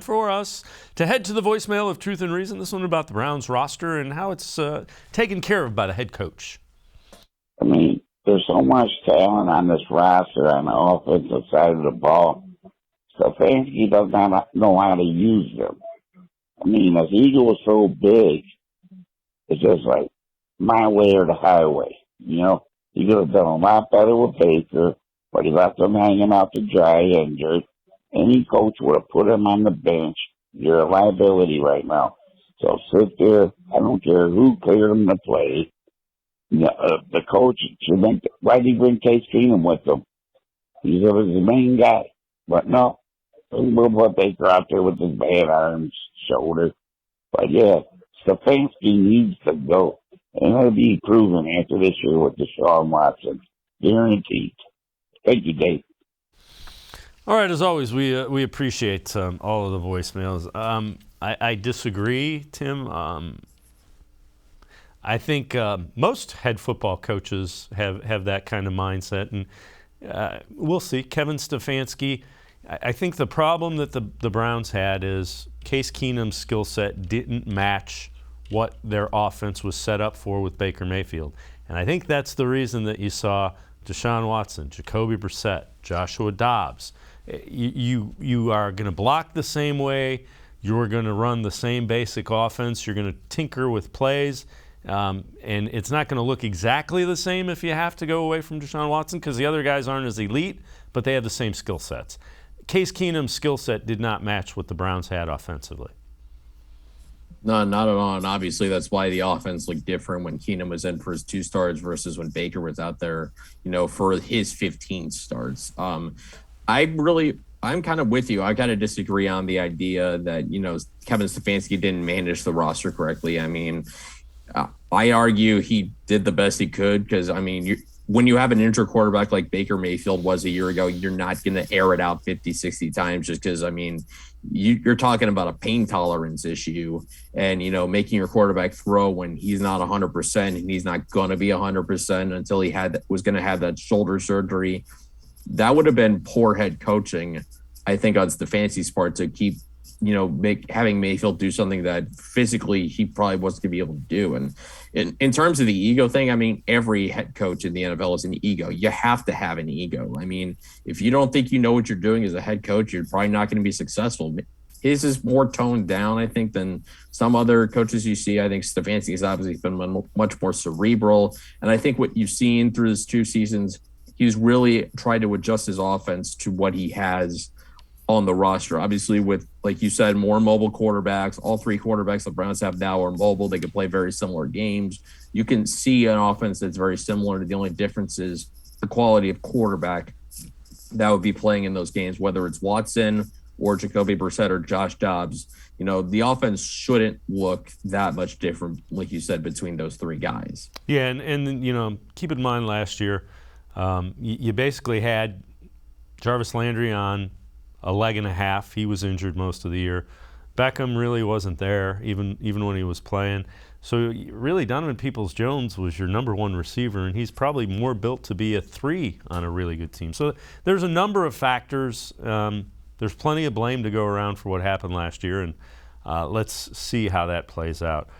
For us to head to the voicemail of Truth and Reason. This one about the Browns roster and how it's taken care of by the head coach. I mean, there's so much talent on this roster on the offensive side of the ball. Stefanski does not know how to use them. I mean, his ego was so big, it's just like my way or the highway. You know, he could have done a lot better with Baker, but he left him hanging out to dry injured. Any coach would have put him on the bench. You're a liability right now. So sit there. I don't care who cleared him to play. The coach should make. Why did he bring Case Keenum with him? He was the main guy. But no, we'll put Baker out there with his bad arms, shoulder. But yeah, Stefanski needs to go. And it'll be proven after this year with Deshaun Watson. Guaranteed. Thank you, Dave. All right, as always, we appreciate all of the voicemails. I disagree, Tim. I think most head football coaches have that kind of mindset, and we'll see. Kevin Stefanski, I think the problem that the Browns had is Case Keenum's skill set didn't match what their offense was set up for with Baker Mayfield. And I think that's the reason that you saw Deshaun Watson, Jacoby Brissett, Joshua Dobbs. You are going to block the same way. You're going to run the same basic offense. You're going to tinker with plays. And it's not going to look exactly the same if you have to go away from Deshaun Watson because the other guys aren't as elite, but they have the same skill sets. Case Keenum's skill set did not match what the Browns had offensively. No, not at all. And obviously, that's why the offense looked different when Keenum was in for his 2 starts versus when Baker was out there, for his 15 starts. I'm kind of with you. I kind of disagree on the idea that, Kevin Stefanski didn't manage the roster correctly. I mean, I argue he did the best he could because, when you have an injured quarterback like Baker Mayfield was a year ago, you're not going to air it out 50, 60 times just because, you're talking about a pain tolerance issue and, making your quarterback throw when he's not 100% and he's not going to be 100% until he was going to have that shoulder surgery. That would have been poor head coaching, I think, on Stefanski's part to keep, having Mayfield do something that physically he probably wasn't going to be able to do. And in terms of the ego thing, every head coach in the NFL is an ego. You have to have an ego. If you don't think you know what you're doing as a head coach, you're probably not going to be successful. His is more toned down, I think, than some other coaches you see. I think Stefanski has obviously been much more cerebral. And I think what you've seen through his 2 seasons, he's really tried to adjust his offense to what he has on the roster. Obviously, with, like you said, more mobile quarterbacks. All 3 quarterbacks the Browns have now are mobile. They can play very similar games. You can see an offense that's very similar. The only difference is the quality of quarterback that would be playing in those games, whether it's Watson or Jacoby Brissett or Josh Dobbs. The offense shouldn't look that much different, like you said, between those 3 guys. Yeah, and keep in mind last year, you basically had Jarvis Landry on a leg and a half. He was injured most of the year. Beckham really wasn't there, even when he was playing. So really, Donovan Peoples-Jones was your number 1 receiver, and he's probably more built to be a 3 on a really good team. So there's a number of factors. There's plenty of blame to go around for what happened last year, and let's see how that plays out.